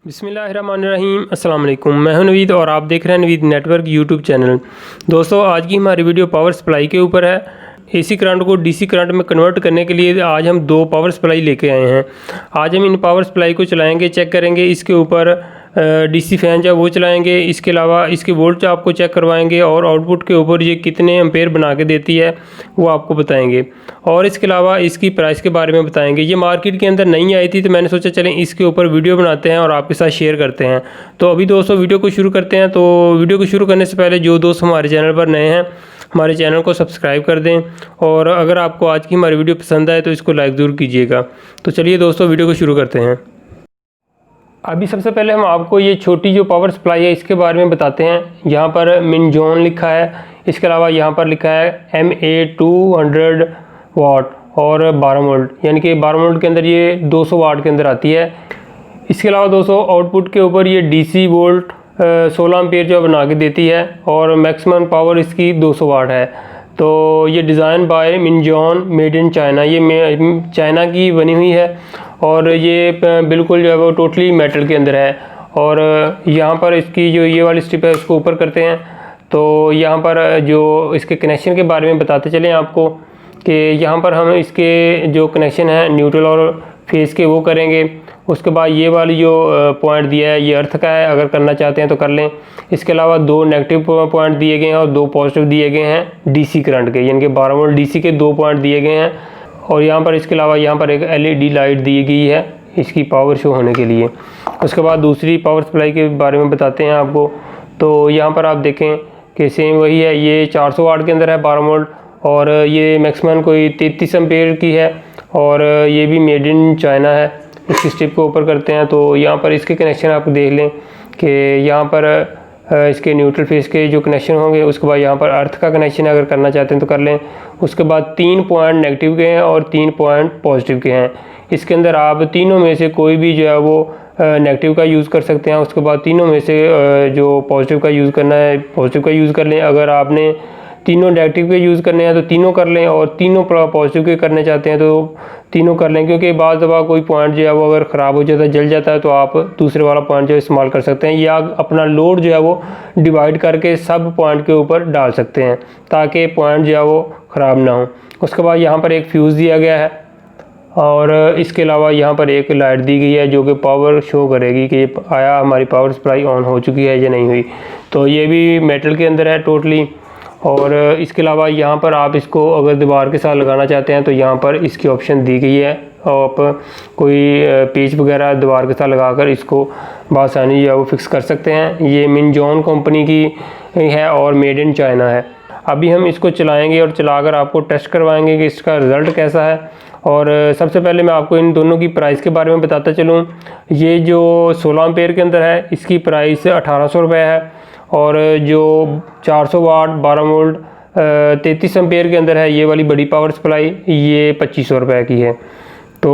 बिस्मिल्लाहिर्रहमानिर्रहीम अस्सलाम वालेकुम। मैं हूं नवीद और आप देख रहे हैं नवीद नेटवर्क यूट्यूब चैनल। दोस्तों, आज की हमारी वीडियो पावर सप्लाई के ऊपर है। एसी करंट को डीसी करंट में कन्वर्ट करने के लिए आज हम दो पावर सप्लाई लेके आए हैं। आज हम इन पावर सप्लाई को चलाएंगे, चेक करेंगे। इसके ऊपर डीसी फैन जो वो चलाएंगे। इसके अलावा इसके वोल्ट आपको चेक करवाएंगे और आउटपुट के ऊपर ये कितने एम्पेयर बना के देती है वो आपको बताएंगे। और इसके अलावा इसकी प्राइस के बारे में बताएंगे। ये मार्केट के अंदर नहीं आई थी तो मैंने सोचा चलें इसके ऊपर वीडियो बनाते हैं और आपके साथ शेयर करते हैं। तो अभी दोस्तों वीडियो को शुरू करते हैं। तो वीडियो को शुरू करने से पहले जो दोस्त हमारे चैनल पर नए हैं हमारे चैनल को सब्सक्राइब कर दें, और अगर आपको आज की हमारी वीडियो पसंद आए तो इसको लाइक ज़रूर कीजिएगा। तो चलिए दोस्तों वीडियो को शुरू करते हैं। अभी सबसे पहले हम आपको ये छोटी जो पावर सप्लाई है इसके बारे में बताते हैं। यहाँ पर मिनजॉन लिखा है, इसके अलावा यहाँ पर लिखा है MA200 वाट और 12 वोल्ट, यानी कि 12 वोल्ट के अंदर ये 200 वाट के अंदर आती है। इसके अलावा दोस्तों आउटपुट के ऊपर ये DC वोल्ट 16 एम्पेयर जो बना के देती है और मैक्सिमम पावर इसकी 200 वाट है। तो ये design by Minjon, made in China, ये चाइना की बनी हुई है और ये बिल्कुल जो है वो टोटली मेटल के अंदर है। और यहाँ पर इसकी जो ये वाली स्ट्रिप है उसको ऊपर करते हैं। तो यहाँ पर जो इसके कनेक्शन के बारे में बताते चलें आपको कि यहाँ पर हम इसके जो कनेक्शन है न्यूट्रल और फेस के वो करेंगे। उसके बाद ये वाली जो पॉइंट दिया है ये अर्थ का है, अगर करना चाहते हैं तो कर लें। इसके अलावा 2 नेगेटिव पॉइंट दिए गए हैं और 2 पॉजिटिव दिए गए हैं DC करंट के, यानी कि 12 वोल्ट DC के 2 पॉइंट दिए गए हैं। और यहाँ पर इसके अलावा यहाँ पर एक LED लाइट दी गई है इसकी पावर शो होने के लिए। उसके बाद दूसरी पावर सप्लाई के बारे में बताते हैं आपको। तो यहाँ पर आप देखें कि सेम वही है, ये 400 वाट के अंदर है 12 वोल्ट और ये मैक्सिमम कोई 33 एम्पेयर की है और ये भी मेड इन चाइना है। इसकी स्ट्रिप को ऊपर करते हैं तो यहाँ पर इसके कनेक्शन आप देख लें कि यहाँ पर इसके न्यूट्रल फेस के जो कनेक्शन होंगे। उसके बाद यहाँ पर अर्थ का कनेक्शन अगर करना चाहते हैं तो कर लें। उसके बाद 3 पॉइंट नेगेटिव के हैं और 3 पॉइंट पॉजिटिव के हैं। इसके अंदर आप तीनों में से कोई भी जो है वो नेगेटिव का यूज़ कर सकते हैं। उसके बाद तीनों में से जो पॉजिटिव का यूज़ करना है पॉजिटिव का यूज़ कर लें। अगर आपने तीनों नेगेटिव के यूज़ करने हैं तो तीनों कर लें, और तीनों पॉजिटिव के करने चाहते हैं तो तीनों कर लें। क्योंकि बाज़ दफ़ा कोई पॉइंट जो है वो अगर ख़राब हो जाता है, जल जाता है, तो आप दूसरे वाला पॉइंट जो इस्तेमाल कर सकते हैं, या अपना लोड जो है वो डिवाइड करके सब पॉइंट के ऊपर डाल सकते हैं ताकि पॉइंट जो है वो ख़राब ना हो। उसके बाद यहाँ पर एक फ्यूज़ दिया गया है और इसके अलावा यहाँ पर एक लाइट दी गई है जो कि पावर शो करेगी कि आया हमारी पावर सप्लाई ऑन हो चुकी है या नहीं हुई। तो ये भी मेटल के अंदर है टोटली। और इसके अलावा यहाँ पर आप इसको अगर दीवार के साथ लगाना चाहते हैं तो यहाँ पर इसकी ऑप्शन दी गई है। आप कोई पेच वगैरह दीवार के साथ लगाकर इसको बआसानी जो है वो फिक्स कर सकते हैं। ये मिनजॉन कंपनी की है और मेड इन चाइना है। अभी हम इसको चलाएंगे और चलाकर आपको टेस्ट करवाएंगे कि इसका रिज़ल्ट कैसा है। और सबसे पहले मैं आपको इन दोनों की प्राइस के बारे में बताता चलूँ। ये जो 16 एम्पेयर के अंदर है इसकी प्राइस 1800 रुपये है, और जो 400 वाट 12 वोल्ट 33 एम्पेयर के अंदर है ये वाली बड़ी पावर सप्लाई ये 2500 रुपये की है। तो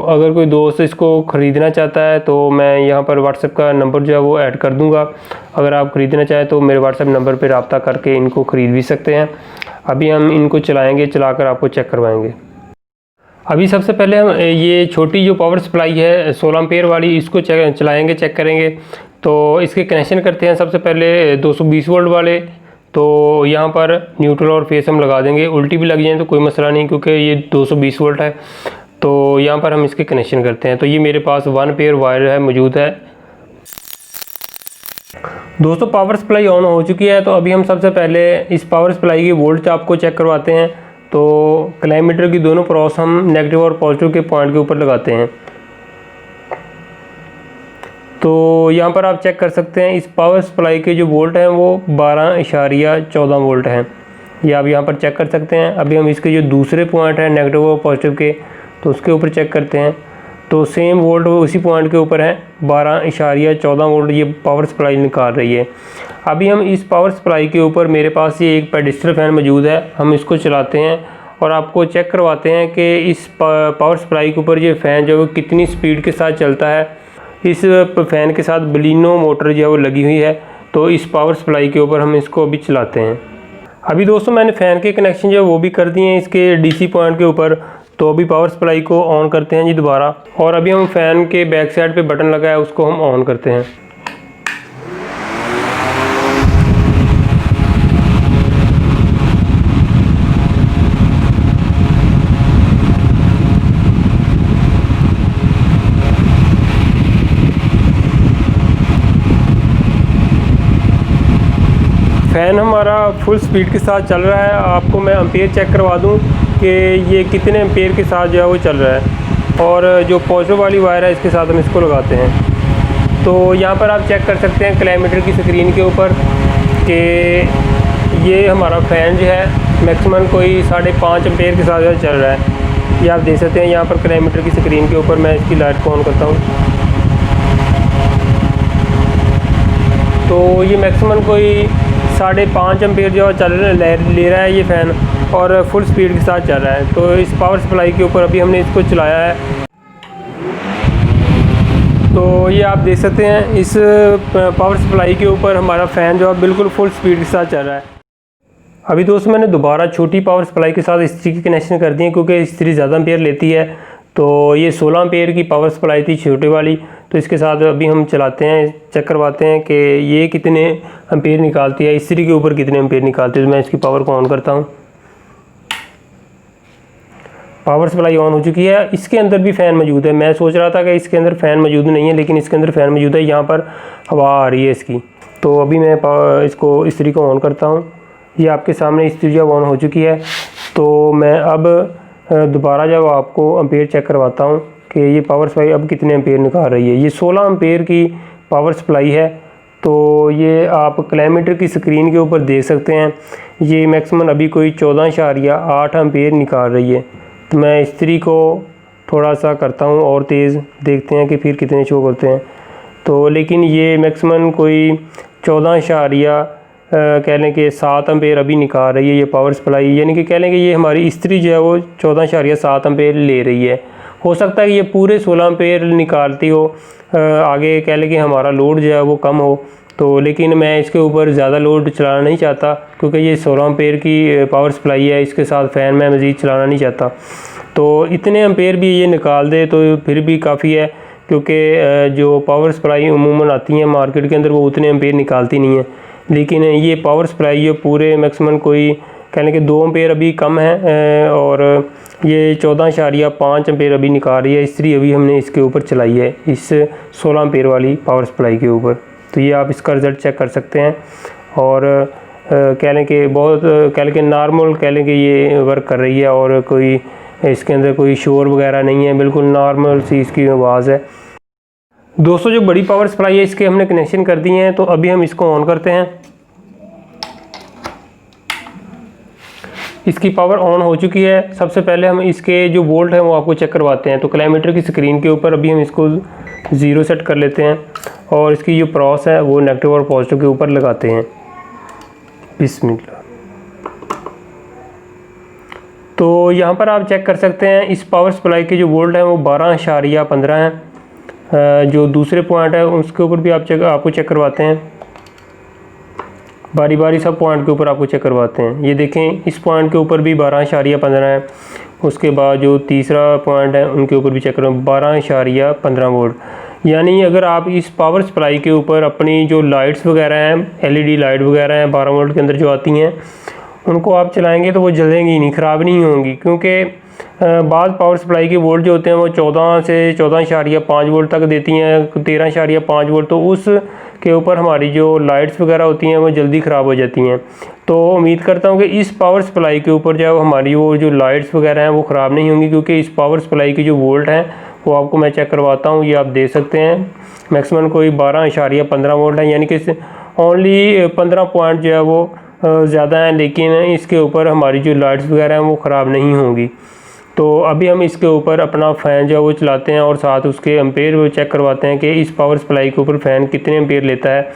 अगर कोई दोस्त इसको ख़रीदना चाहता है तो मैं यहाँ पर व्हाट्सएप का नंबर जो है वो ऐड कर दूँगा। अगर आप ख़रीदना चाहें तो मेरे व्हाट्सएप नंबर पर रब्ता करके इनको ख़रीद भी सकते हैं। अभी हम इनको चलाएँगे, चलाकर आपको चेक करवाएँगे। अभी सबसे पहले हम ये छोटी जो पावर सप्लाई है 16 एम्पेयर वाली इसको चलाएँगे, चेक करेंगे। तो इसके कनेक्शन करते हैं सबसे पहले 220 वोल्ट वाले। तो यहाँ पर न्यूट्रल और फेस हम लगा देंगे, उल्टी भी लग जाए तो कोई मसला नहीं क्योंकि ये 220 वोल्ट है। तो यहाँ पर हम इसके कनेक्शन करते हैं। तो ये मेरे पास 1 पेयर वायर है मौजूद है। दोस्तों पावर सप्लाई ऑन हो चुकी है। तो अभी हम सबसे पहले इस पावर सप्लाई की वोल्ट आपको चेक करवाते हैं। तो क्लाइमीटर की दोनों क्रॉस हम नेगेटिव और पॉजिटिव के पॉइंट के ऊपर लगाते हैं। तो यहाँ पर आप चेक कर सकते हैं इस पावर सप्लाई के जो वोल्ट हैं वो 12.14 वोल्ट हैं। ये आप यहाँ पर चेक कर सकते हैं। अभी हम इसके जो दूसरे पॉइंट हैं नेगेटिव और पॉजिटिव के तो उसके ऊपर चेक करते हैं। तो सेम वोल्ट उसी पॉइंट के ऊपर है 12.14 वोल्ट ये पावर सप्लाई निकाल रही है। अभी हम इस पावर सप्लाई के ऊपर मेरे पास ये एक पेडिस्टल फ़ैन मौजूद है, हम इसको चलाते हैं और आपको चेक करवाते हैं कि इस पावर सप्लाई के ऊपर ये फ़ैन जो है कितनी स्पीड के साथ चलता है। इस फ़ैन के साथ बलिनो मोटर जो है वो लगी हुई है। तो इस पावर सप्लाई के ऊपर हम इसको अभी चलाते हैं। अभी दोस्तों मैंने फ़ैन के कनेक्शन जो है वो भी कर दिए हैं इसके DC पॉइंट के ऊपर। तो अभी पावर सप्लाई को ऑन करते हैं जी दोबारा, और अभी हम फ़ैन के बैक साइड पे बटन लगा है उसको हम ऑन करते हैं। फ़ैन हमारा फुल स्पीड के साथ चल रहा है। आपको मैं एम्पेयर चेक करवा दूं कि ये कितने एम्पेयर के साथ जो है वो चल रहा है, और जो पॉजिटिव वाली वायर है इसके साथ हम इसको लगाते हैं। तो यहाँ पर आप चेक कर सकते हैं किलोमीटर की स्क्रीन के ऊपर कि ये हमारा फ़ैन जो है मैक्सिमम कोई 5.5 एम्पेयर के साथ जो चल रहा है। ये आप देख सकते हैं यहाँ पर किलोमीटर की स्क्रीन के ऊपर। मैं इसकी लाइट को ऑन करता हूँ तो ये मैक्सिमम कोई 5.5 एम्पेयर जो ले रहा है ये फ़ैन, और फुल स्पीड के साथ चल रहा है। तो इस पावर सप्लाई के ऊपर अभी हमने इसको चलाया है, तो ये आप देख सकते हैं इस पावर सप्लाई के ऊपर हमारा फ़ैन जो है बिल्कुल फुल स्पीड के साथ चल रहा है। अभी दोस्तों मैंने दोबारा छोटी पावर सप्लाई के साथ इस्त्री की कनेक्शन कर दी है, क्योंकि इस्त्री ज़्यादा एम्पेयर लेती है। तो ये 16 एम्पेयर की पावर सप्लाई थी छोटे वाली, तो इसके साथ अभी हम चलाते हैं, चेक करवाते हैं कि ये कितने एम्पेयर निकालती है, इस्त्री के ऊपर कितने एम्पेयर निकालती है। तो मैं इसकी पावर को ऑन करता हूँ। पावर सप्लाई ऑन हो चुकी है। इसके अंदर भी फ़ैन मौजूद है। मैं सोच रहा था कि इसके अंदर फ़ैन मौजूद नहीं है, लेकिन इसके अंदर फ़ैन मौजूद है। यहाँ पर हवा आ रही है इसकी। तो अभी मैं इसको इस्त्री को ऑन करता हूँ। ये आपके सामने इस्त्री जब ऑन हो चुकी है, तो मैं अब दोबारा जब आपको एम्पेयर चेक करवाता हूँ कि ये पावर सप्लाई अब कितने एम्पेयर निकाल रही है। ये 16 एम्पेयर की पावर सप्लाई है। तो ये आप किलोमीटर की स्क्रीन के ऊपर देख सकते हैं, ये मैक्सिमम अभी कोई 14.8 एम्पेयर निकाल रही है। तो मैं इस्त्री को थोड़ा सा करता हूँ और तेज़, देखते हैं कि फिर कितने शो करते हैं। तो लेकिन ये मैक्सिमम कोई 14 कह लें कि 7 एम्पेयर अभी निकाल रही है ये पावर सप्लाई। यानी कि कह लें कि ये हमारी इस्त्री जो है वो 14.7 एम्पेयर ले रही है। हो सकता है कि ये पूरे 16 एम्पेयर निकालती हो, आगे कह लें कि हमारा लोड जो है वो कम हो। तो लेकिन मैं इसके ऊपर ज़्यादा लोड चलाना नहीं चाहता, क्योंकि ये 16 एम्पेयर की पावर सप्लाई है, इसके साथ फ़ैन मैं मज़ीद चलाना नहीं चाहता। तो इतने एम्पेयर भी ये निकाल दे तो फिर भी काफ़ी है, क्योंकि जो पावर सप्लाई उमूमन आती हैं मार्केट के अंदर वो उतने एम्पेयर निकालती नहीं है। लेकिन ये पावर सप्लाई ये पूरे मैक्सिमम कोई कहने के 2 एम्पेयर अभी कम है, और ये 14.5 एम्पेयर अभी निकाल रही है इस्त्री। अभी हमने इसके ऊपर चलाई है इस 16 एम्पेयर वाली पावर सप्लाई के ऊपर। तो ये आप इसका रिज़ल्ट चेक कर सकते हैं, और कह लें कि बहुत कह लें कि नॉर्मल कह लें कि ये वर्क कर रही है, और कोई इसके अंदर कोई शोर वगैरह नहीं है, बिल्कुल नॉर्मल सी इसकी आवाज़ है। दोस्तों जो बड़ी पावर सप्लाई है इसके हमने कनेक्शन कर दिए हैं, तो अभी हम इसको ऑन करते हैं। इसकी पावर ऑन हो चुकी है। सबसे पहले हम इसके जो वोल्ट हैं वो आपको चेक करवाते हैं। तो किलोमीटर की स्क्रीन के ऊपर अभी हम इसको 0 सेट कर लेते हैं, और इसकी जो क्रॉस है वो नेगेटिव और पॉजिटिव के ऊपर लगाते हैं। बिस्मिल्लाह। तो यहाँ पर आप चेक कर सकते हैं इस पावर सप्लाई के जो वोल्ट हैं वो 12.15 हैं। जो दूसरे पॉइंट है उसके ऊपर भी आपको चेक करवाते हैं। बारी बारी सब पॉइंट के ऊपर आपको चेक करवाते हैं। ये देखें इस पॉइंट के ऊपर भी 12.15 है। उसके बाद जो तीसरा पॉइंट है उनके ऊपर भी चेक करें 12.15 वोल्ट। यानी अगर आप इस पावर सप्लाई के ऊपर अपनी जो लाइट्स वगैरह हैं, LED लाइट वगैरह हैं 12 वोल्ट के अंदर जो आती हैं, उनको आप चलाएंगे तो वो जलेंगी नहीं, ख़राब नहीं होंगी। क्योंकि बाद पावर सप्लाई के वोल्ट जो होते हैं वो 14 से 14.5 वोल्ट तक देती हैं, 13.5 वोल्ट। तो उस के ऊपर हमारी जो लाइट्स वगैरह होती हैं वो जल्दी ख़राब हो जाती हैं। तो उम्मीद करता हूँ कि इस पावर सप्लाई के ऊपर जो हमारी वो जो लाइट्स वगैरह हैं वो ख़राब नहीं होंगी, क्योंकि इस पावर सप्लाई की जो वोल्ट हैं वो आपको मैं चेक करवाता हूँ। ये आप देख सकते हैं मैक्सिमम कोई 12.15 वोल्ट है, यानी कि ओनली 15 पॉइंट जो है वो ज़्यादा हैं, लेकिन इसके ऊपर हमारी जो लाइट्स वगैरह हैं वो ख़राब नहीं होंगी। तो अभी हम इसके ऊपर अपना फ़ैन जो है वो चलाते हैं, और साथ उसके एम्पेयर वो चेक करवाते हैं कि इस पावर सप्लाई के ऊपर फ़ैन कितने एम्पेयर लेता है।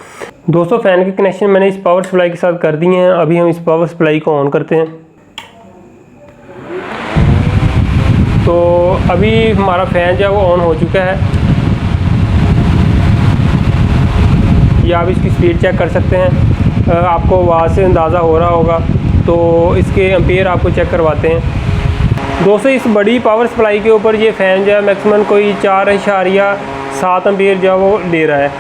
दोस्तों फ़ैन के कनेक्शन मैंने इस पावर सप्लाई के साथ कर दिए हैं। अभी हम इस पावर सप्लाई को ऑन करते हैं। तो अभी हमारा फ़ैन जो है वो ऑन हो चुका है। ये आप इसकी स्पीड चेक कर सकते हैं, आपको आवाज़ से अंदाज़ा हो रहा होगा। तो इसके एम्पेयर आपको चेक करवाते हैं। दोस्तों इस बड़ी पावर सप्लाई के ऊपर ये फ़ैन जो है मैक्सिमम कोई 4.7 एम्पीयर जो है वो ले रहा है।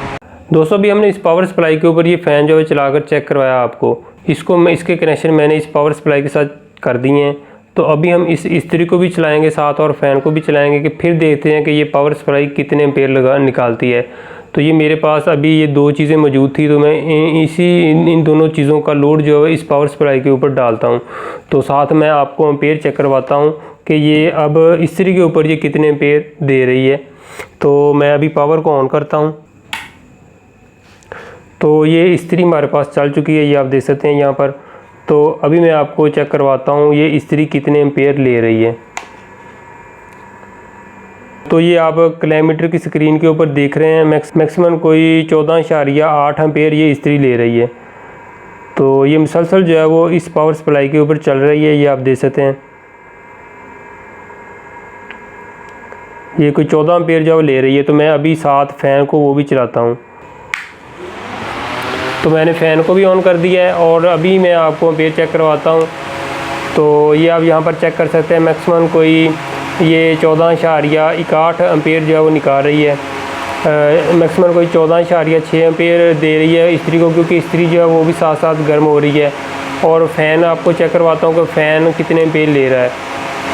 दोस्तों अभी हमने इस पावर सप्लाई के ऊपर ये फ़ैन जो है चलाकर चेक करवाया आपको। इसके कनेक्शन मैंने इस पावर सप्लाई के साथ कर दिए हैं। तो अभी हम इस इस्त्री को भी चलाएंगे साथ और फ़ैन को भी चलाएंगे कि फिर देखते हैं कि ये पावर सप्लाई कितने एम्पीयर निकालती है। तो ये मेरे पास अभी ये दो चीज़ें मौजूद थी, तो मैं इन दोनों चीज़ों का लोड जो है इस पावर सप्लाई के ऊपर डालता हूँ। तो साथ मैं आपको एम्पीयर चेक करवाता हूँ कि ये अब इस्त्री के ऊपर ये कितने एम्पीयर दे रही है। तो मैं अभी पावर को ऑन करता हूँ। तो ये इस्त्री हमारे पास चल चुकी है, ये आप देख सकते हैं यहाँ पर। तो अभी मैं आपको चेक करवाता हूँ ये इस्त्री कितने एम्पीयर ले रही है। तो ये आप किलोमीटर की स्क्रीन के ऊपर देख रहे हैं मैक्सिमम कोई 14.8 एम्पीयर ये इस्त्री ले रही है। तो ये मुसलसल जो है वो इस पावर सप्लाई के ऊपर चल रही है, ये आप देख सकते हैं। ये कोई 14 एम्पीयर जो ले रही है। तो मैं अभी साथ फ़ैन को वो भी चलाता हूँ। तो मैंने फ़ैन को भी ऑन कर दिया है और अभी मैं आपको एम्पीयर चेक करवाता हूँ। तो ये आप यहाँ पर चेक कर सकते हैं मैक्सिमम कोई ये 14.61 एम्पीयर जो है वो निकाल रही है। मैक्सिमम कोई 14.6 एम्पीयर दे रही है इस्त्री को, क्योंकि इस्त्री जो है वो भी साथ साथ गर्म हो रही है। और फ़ैन आपको चेक करवाता हूँ कि फ़ैन कितने एम्पीयर ले रहा है।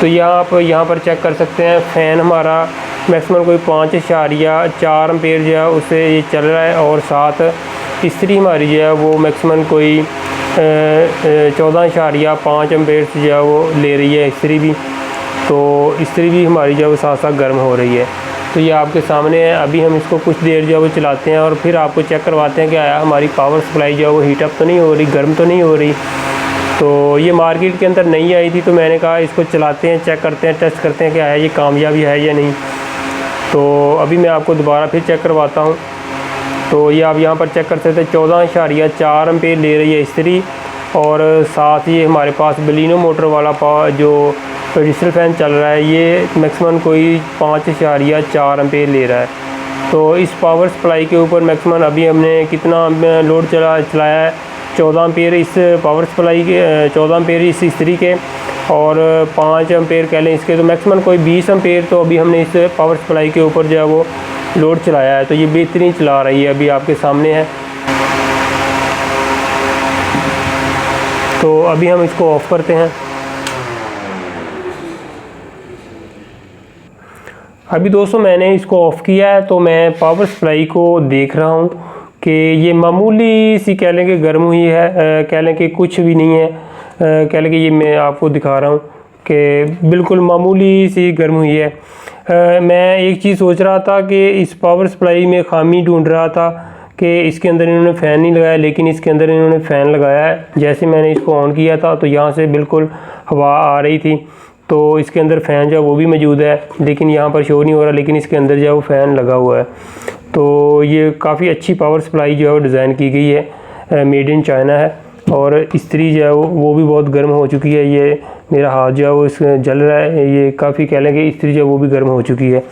तो आप यहाँ पर चेक कर सकते हैं फ़ैन हमारा मैक्सिमम कोई 5.4 एम्पीयर जो है उससे ये चल रहा है। और साथ इस्त्री हमारी जो है वो मैक्सिमम कोई 14.5 एम्पीयर से जो है वो ले रही है इस्त्री भी। तो इस्त्री भी हमारी जो है वो साथ साथ गर्म हो रही है। तो ये आपके सामने है। अभी हम इसको कुछ देर जो है वो चलाते हैं और फिर आपको चेक करवाते हैं कि आया हमारी पावर सप्लाई जो है वो हीटअप तो नहीं हो रही, गर्म तो नहीं हो रही। तो ये मार्केट के अंदर नहीं आई थी, तो मैंने कहा इसको चलाते हैं, चेक करते हैं, टेस्ट करते हैं कि आया ये कामयाबी है या नहीं। तो अभी मैं आपको दोबारा फिर चेक करवाता हूँ। तो ये आप यहाँ पर चेक कर सकते हैं 14.4 एम्पीयर ले रही है इस्त्री। और साथ ही हमारे पास बलिनो मोटर वाला जो डिजिटल फ़ैन चल रहा है ये मैक्सिमम कोई 5.4 एम्पीयर ले रहा है। तो इस पावर सप्लाई के ऊपर मैक्सिमम अभी हमने कितना लोड चलाया है 14 एम्पीयर इस पावर सप्लाई के, 14 एम्पीयर इस इस्त्री के और 5 एम्पीयर कह लें इसके। तो मैक्सिमम कोई 20 एम्पीयर तो अभी हमने इस पावर सप्लाई के ऊपर जो है वो लोड चलाया है। तो ये बेहतरीन चला रही है, अभी आपके सामने है। तो अभी हम इसको ऑफ़ करते हैं। अभी दोस्तों मैंने इसको ऑफ़ किया है। तो मैं पावर सप्लाई को देख रहा हूँ कि ये मामूली सी कह लें कि गर्म हुई है, कह लें कि कुछ भी नहीं है, कह लें कि ये मैं आपको दिखा रहा हूँ कि बिल्कुल मामूली सी गर्म हुई है। मैं एक चीज़ सोच रहा था कि इस पावर सप्लाई में खामी ढूंढ रहा था कि इसके अंदर इन्होंने फ़ैन नहीं लगाया, लेकिन इसके अंदर इन्होंने फ़ैन लगाया है। जैसे मैंने इसको ऑन किया था तो यहाँ से बिल्कुल हवा आ रही थी। तो इसके अंदर फ़ैन जो है वो भी मौजूद है, लेकिन यहाँ पर शो नहीं हो रहा, लेकिन इसके अंदर जो है वो फ़ैन लगा हुआ है। तो ये काफ़ी अच्छी पावर सप्लाई जो है वो डिज़ाइन की गई है, मेड इन चाइना है। और इस्त्री जो है वो भी बहुत गर्म हो चुकी है। ये मेरा हाथ जो है वो इसमें जल रहा है, ये काफ़ी कह लें कि इस्त्री जो है वो भी गर्म हो चुकी है।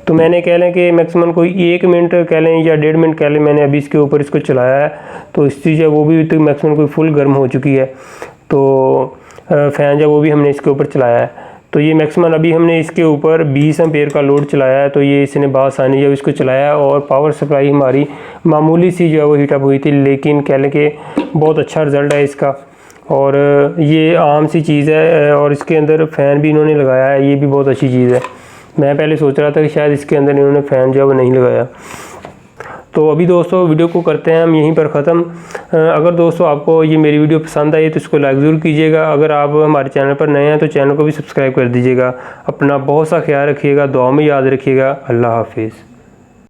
तो मैंने कह लें कि मैक्सिमम कोई 1 मिनट कह लें या 1.5 मिनट कह लें, मैंने अभी इसके ऊपर इसको चलाया है। तो इस्त्री जो है वो भी तो मैक्सिमम कोई फुल गर्म हो चुकी है। तो फ़ैन जो है वो भी हमने इसके ऊपर चलाया है। तो ये मैक्सिमम अभी हमने इसके ऊपर 20 एम्पीयर का लोड चलाया है। तो ये इसने बासानी जब इसको चलाया और पावर सप्लाई हमारी मामूली सी जो है वो हीटअप हुई थी, लेकिन कह लें कि बहुत अच्छा रिज़ल्ट है इसका। और ये आम सी चीज़ है और इसके अंदर फ़ैन भी इन्होंने लगाया है, ये भी बहुत अच्छी चीज़ है। मैं पहले सोच रहा था कि शायद इसके अंदर इन्होंने फ़ैन जो है वो नहीं लगाया। तो अभी दोस्तों वीडियो को करते हैं हम यहीं पर ख़त्म। अगर दोस्तों आपको ये मेरी वीडियो पसंद आई तो इसको लाइक ज़रूर कीजिएगा। अगर आप हमारे चैनल पर नए हैं तो चैनल को भी सब्सक्राइब कर दीजिएगा। अपना बहुत सा ख्याल रखिएगा, दुआ में याद रखिएगा। अल्लाह हाफिज़।